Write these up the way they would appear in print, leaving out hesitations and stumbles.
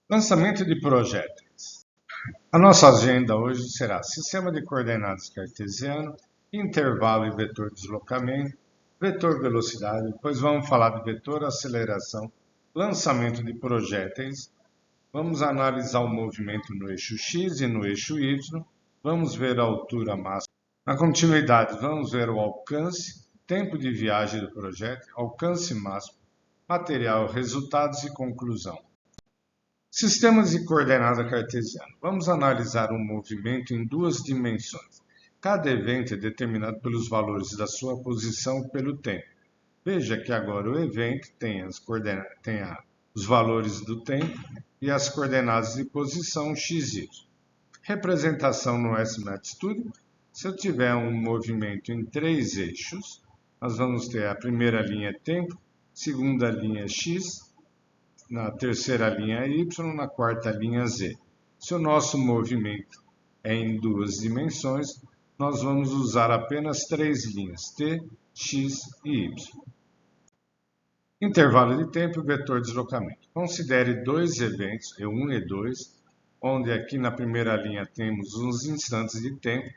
Lançamento de projéteis. A nossa agenda hoje será sistema de coordenadas cartesiano, intervalo e vetor deslocamento, vetor velocidade, depois vamos falar de vetor aceleração, lançamento de projéteis, vamos analisar o movimento no eixo X e no eixo Y, vamos ver a altura máxima. Na continuidade, vamos ver o alcance, tempo de viagem do projétil, alcance máximo, material, resultados e conclusão. Sistemas de coordenada cartesiana. Vamos analisar um movimento em duas dimensões. Cada evento é determinado pelos valores da sua posição pelo tempo. Veja que agora o evento tem os valores do tempo e as coordenadas de posição x, y. Representação no SMAT Studio. Se eu tiver um movimento em três eixos, nós vamos ter a primeira linha tempo, segunda linha x, na terceira linha y, na quarta linha z. Se o nosso movimento é em duas dimensões, nós vamos usar apenas três linhas, t, x e y. Intervalo de tempo e vetor deslocamento. Considere dois eventos, E1 e E2, onde aqui na primeira linha temos uns instantes de tempo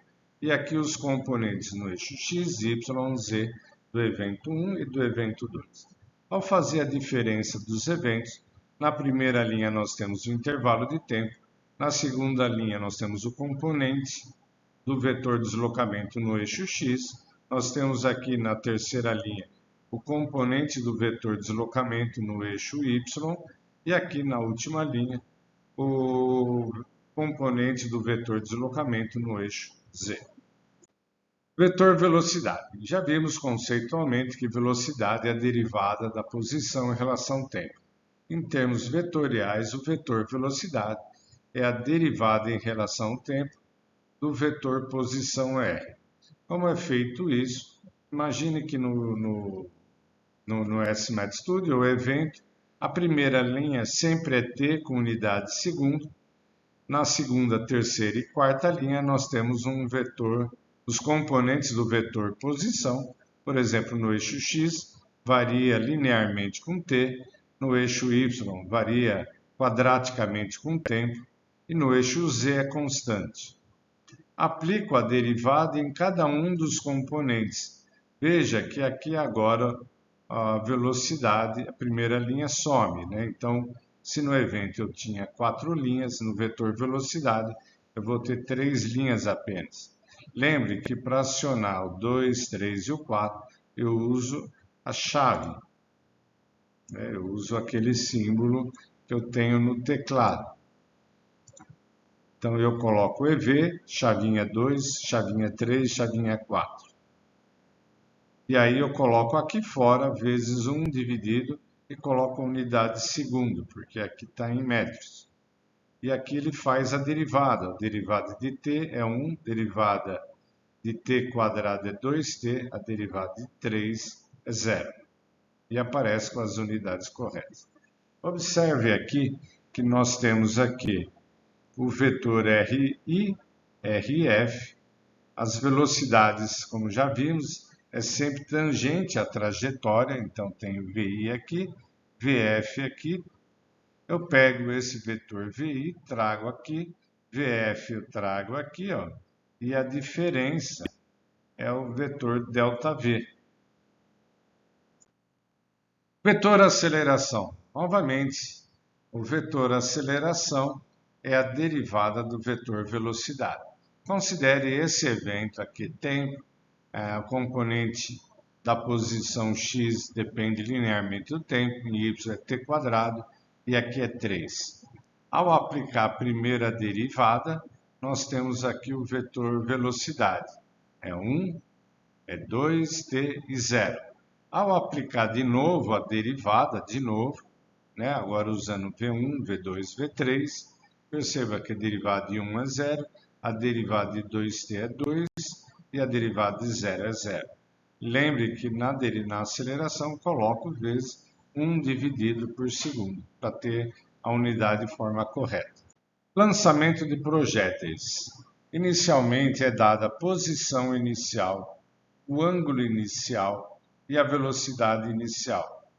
e aqui os componentes no eixo x, y, z do evento 1 e do evento 2. Ao fazer a diferença dos eventos, na primeira linha nós temos o intervalo de tempo, na segunda linha nós temos o componente do vetor deslocamento no eixo x, nós temos aqui na terceira linha o componente do vetor deslocamento no eixo y e aqui na última linha o componente do vetor deslocamento no eixo z. Vetor velocidade. Já vimos conceitualmente que velocidade é a derivada da posição em relação ao tempo. Em termos vetoriais, o vetor velocidade é a derivada em relação ao tempo do vetor posição r. Como é feito isso? Imagine que no SMAT Studio, o evento, a primeira linha sempre é t com unidade de segundo. Na segunda, terceira e quarta linha, nós temos um vetor, os componentes do vetor posição. Por exemplo, no eixo x, varia linearmente com t. No eixo y, varia quadraticamente com o tempo. E no eixo z é constante. Aplico a derivada em cada um dos componentes. Veja que aqui agora a velocidade, a primeira linha some, né? Então, se no evento eu tinha 4 linhas, no vetor velocidade eu vou ter 3 linhas apenas. Lembre que para acionar o 2, 3 e o 4, eu uso a chave. Eu uso aquele símbolo que eu tenho no teclado. Então, eu coloco EV, chavinha 2, chavinha 3, chavinha 4. E aí eu coloco aqui fora, vezes 1 dividido, e coloco a unidade de segundo, porque aqui está em metros. E aqui ele faz a derivada. A derivada de t é 1, derivada de t quadrado é 2t, a derivada de 3 é 0. E aparece com as unidades corretas. Observe aqui que nós temos aqui o vetor RI, RF, as velocidades, como já vimos, é sempre tangente à trajetória, então tenho VI aqui, VF aqui. Eu pego esse vetor VI, trago aqui, VF eu trago aqui, ó, e a diferença é o vetor ΔV. Vetor aceleração. Novamente, o vetor aceleração é a derivada do vetor velocidade. Considere esse evento aqui, tempo, o componente da posição x depende linearmente do tempo, em y é t quadrado e aqui é 3. Ao aplicar a primeira derivada, nós temos aqui o vetor velocidade. É 1, é 2, t e 0. Ao aplicar de novo a derivada, né, agora usando V1, V2, V3, perceba que a derivada de 1 é 0, a derivada de 2t é 2 e a derivada de 0 é 0. Lembre que na aceleração coloco vezes 1 dividido por segundo, para ter a unidade de forma correta. Lançamento de projéteis. Inicialmente é dada a posição inicial, o ângulo inicial e a velocidade inicial.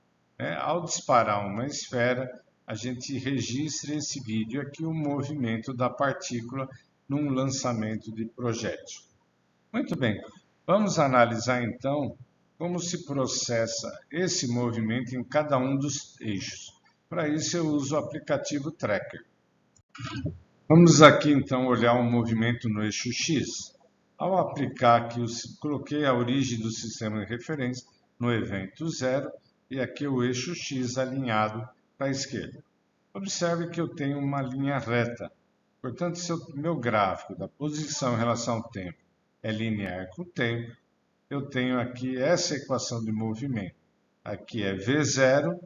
Ao disparar uma esfera, a gente registre esse vídeo aqui, o movimento da partícula num lançamento de projétil. Muito bem, vamos analisar então como se processa esse movimento em cada um dos eixos. Para isso eu uso o aplicativo Tracker. Vamos aqui então olhar um movimento no eixo X. Ao aplicar aqui, coloquei a origem do sistema de referência no evento 0 e aqui o eixo X alinhado para a esquerda. Observe que eu tenho uma linha reta. Portanto, se o meu gráfico da posição em relação ao tempo é linear com o tempo, eu tenho aqui essa equação de movimento. Aqui é V0,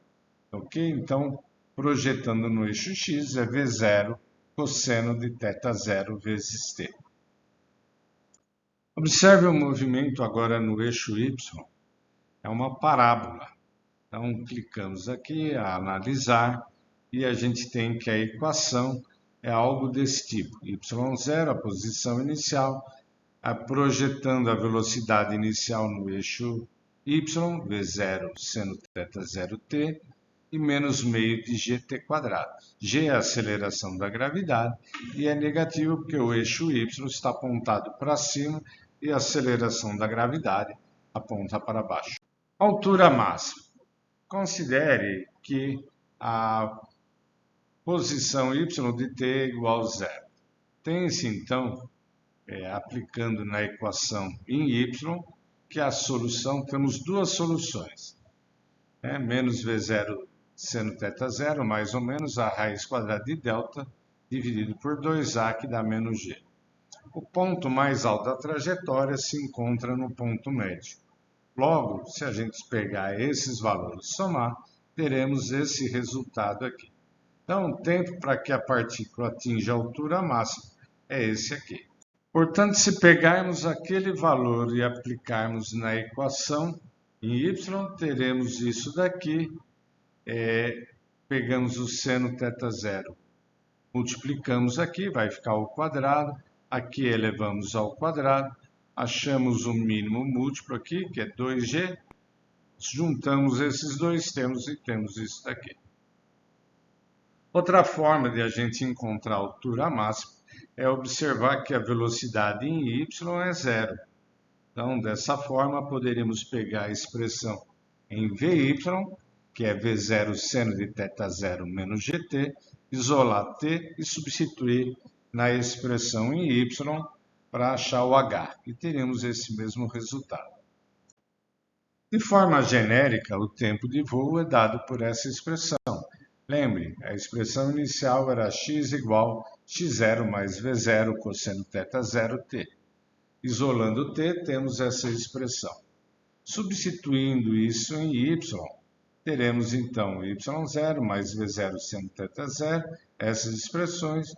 ok? Então, projetando no eixo X, é V0 cosseno de θ0 vezes t. Observe o movimento agora no eixo Y. É uma parábola. Então, clicamos aqui, a analisar, e a gente tem que a equação é algo desse tipo. Y0, a posição inicial, projetando a velocidade inicial no eixo Y, V0 seno θ0t, e menos meio de gt quadrado. G é a aceleração da gravidade e é negativo porque o eixo Y está apontado para cima e a aceleração da gravidade aponta para baixo. Altura máxima. Considere que a posição y de t é igual a zero. Tem-se então, aplicando na equação em y, que a solução, temos duas soluções. Menos V0 seno θ0, mais ou menos a raiz quadrada de delta, dividido por 2a, que dá menos g. O ponto mais alto da trajetória se encontra no ponto médio. Logo, se a gente pegar esses valores e somar, teremos esse resultado aqui. Então, o tempo para que a partícula atinja a altura máxima é esse aqui. Portanto, se pegarmos aquele valor e aplicarmos na equação em y, teremos isso daqui. Pegamos o seno θ0, multiplicamos aqui, vai ficar ao quadrado. Aqui elevamos ao quadrado. Achamos o mínimo múltiplo aqui, que é 2g. Juntamos esses dois termos e temos isso daqui. Outra forma de a gente encontrar a altura máxima é observar que a velocidade em y é zero. Então, dessa forma, poderíamos pegar a expressão em Vy, que é V0 seno de θ0 menos gt, isolar t e substituir na expressão em y para achar o h, e teremos esse mesmo resultado. De forma genérica, o tempo de voo é dado por essa expressão. Lembre, a expressão inicial era x igual x0 mais v0 cosseno θ0t. Isolando t, temos essa expressão. Substituindo isso em y, teremos então y0 mais v0 seno θ0, essas expressões,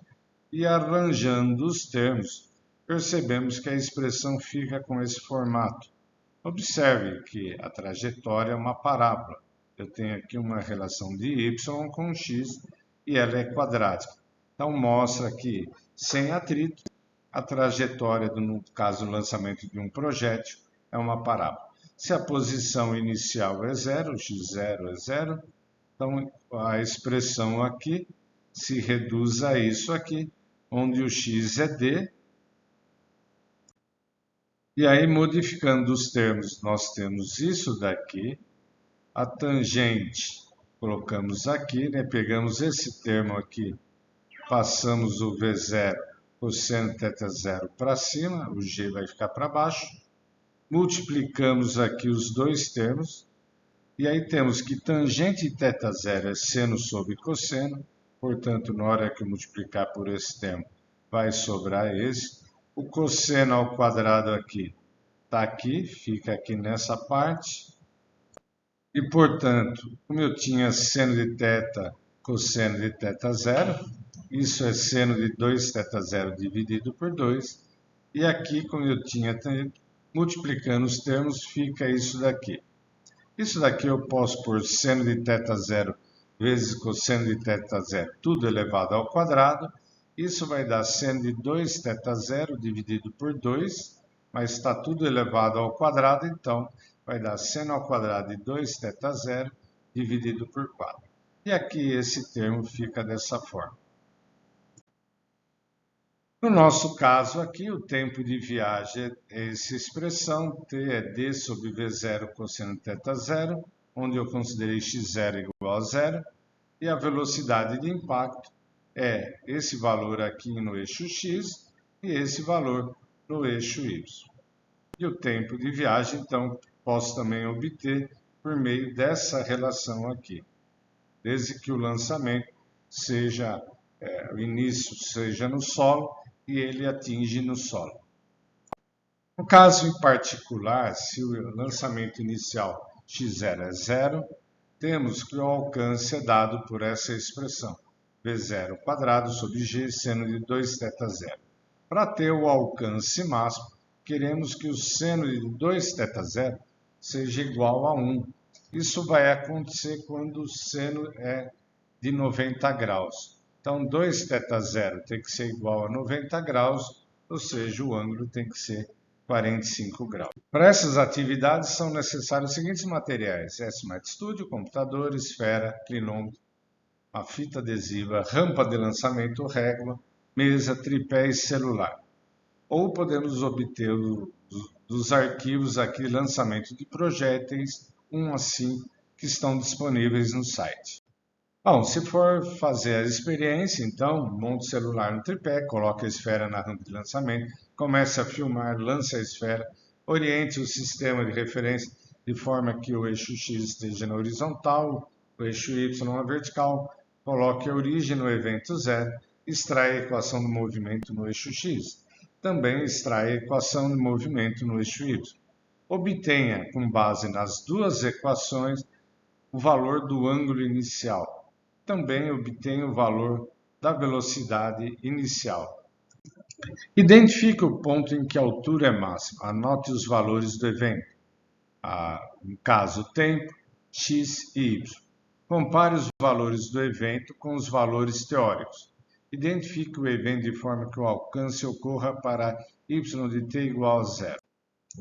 e arranjando os termos, percebemos que a expressão fica com esse formato. Observe que a trajetória é uma parábola. Eu tenho aqui uma relação de y com x e ela é quadrática. Então, mostra que, sem atrito, a trajetória, no caso do lançamento de um projétil, é uma parábola. Se a posição inicial é zero, x0 é zero, então a expressão aqui se reduz a isso aqui, onde o x é d. E aí, modificando os termos, nós temos isso daqui. A tangente, colocamos aqui, pegamos esse termo aqui, passamos o V0 cosseno θ0 para cima, o g vai ficar para baixo. Multiplicamos aqui os dois termos, e aí temos que tangente θ0 é seno sobre cosseno, portanto, na hora que eu multiplicar por esse termo, vai sobrar esse. O cosseno ao quadrado aqui está aqui, fica aqui nessa parte. E, portanto, como eu tinha seno de θ, cosseno de θ0, isso é seno de 2θ0 dividido por 2. E aqui, como eu tinha, multiplicando os termos, fica isso daqui. Isso daqui eu posso pôr seno de θ0 vezes cosseno de θ0, tudo elevado ao quadrado. Isso vai dar seno de 2θ0 dividido por 2, mas está tudo elevado ao quadrado, então vai dar seno ao quadrado de 2θ0 dividido por 4. E aqui esse termo fica dessa forma. No nosso caso aqui, o tempo de viagem é essa expressão, T é D sobre V0 cosseno θ zero, onde eu considerei x0 igual a zero, e a velocidade de impacto é esse valor aqui no eixo x e esse valor no eixo y. E o tempo de viagem, então, posso também obter por meio dessa relação aqui, desde que o lançamento seja, o início seja no solo e ele atinge no solo. No caso em particular, se o lançamento inicial x0 é zero, temos que o alcance é dado por essa expressão, v0 quadrado sobre g seno de 2θ zero. Para ter o alcance máximo, queremos que o seno de 2θ zero seja igual a 1. Isso vai acontecer quando o seno é de 90 graus. Então, 2θ zero tem que ser igual a 90 graus, ou seja, o ângulo tem que ser 45 graus. Para essas atividades são necessários os seguintes materiais: SMAT Studio, computador, esfera, clinômetro, uma fita adesiva, rampa de lançamento, régua, mesa, tripé e celular. Ou podemos obter dos arquivos aqui lançamento de projéteis, 1 a 5, que estão disponíveis no site. Bom, se for fazer a experiência, então, monte o celular no tripé, coloque a esfera na rampa de lançamento, comece a filmar, lance a esfera, oriente o sistema de referência de forma que o eixo X esteja na horizontal, o eixo Y na vertical, coloque a origem no evento zero, extraia a equação do movimento no eixo X. Também extraia a equação de movimento no eixo Y. Obtenha, com base nas duas equações, o valor do ângulo inicial. Também obtenha o valor da velocidade inicial. Identifique o ponto em que a altura é máxima. Anote os valores do evento. No caso, tempo, x e y. Compare os valores do evento com os valores teóricos. Identifique o evento de forma que o alcance ocorra para y de t igual a zero.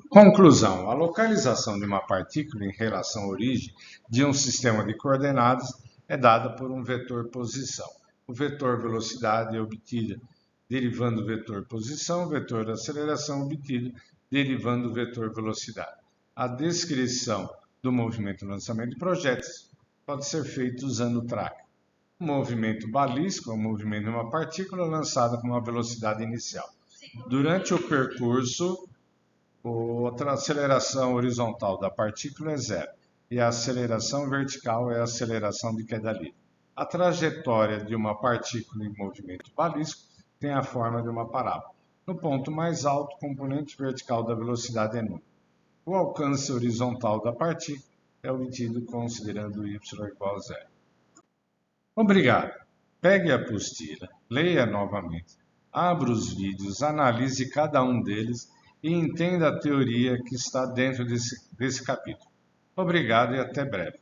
Conclusão: a localização de uma partícula em relação à origem de um sistema de coordenadas é dada por um vetor posição. O vetor velocidade é obtido derivando o vetor posição, o vetor aceleração obtido derivando o vetor velocidade. A descrição do movimento de lançamento de projéteis pode ser feita usando o tracker. O movimento balístico é o movimento de uma partícula lançada com uma velocidade inicial. Durante o percurso, a aceleração horizontal da partícula é zero e a aceleração vertical é a aceleração de queda livre. A trajetória de uma partícula em movimento balístico tem a forma de uma parábola. No ponto mais alto, o componente vertical da velocidade é nulo. O alcance horizontal da partícula é obtido considerando y igual a zero. Obrigado. Pegue a apostila, leia novamente, abra os vídeos, analise cada um deles e entenda a teoria que está dentro desse capítulo. Obrigado e até breve.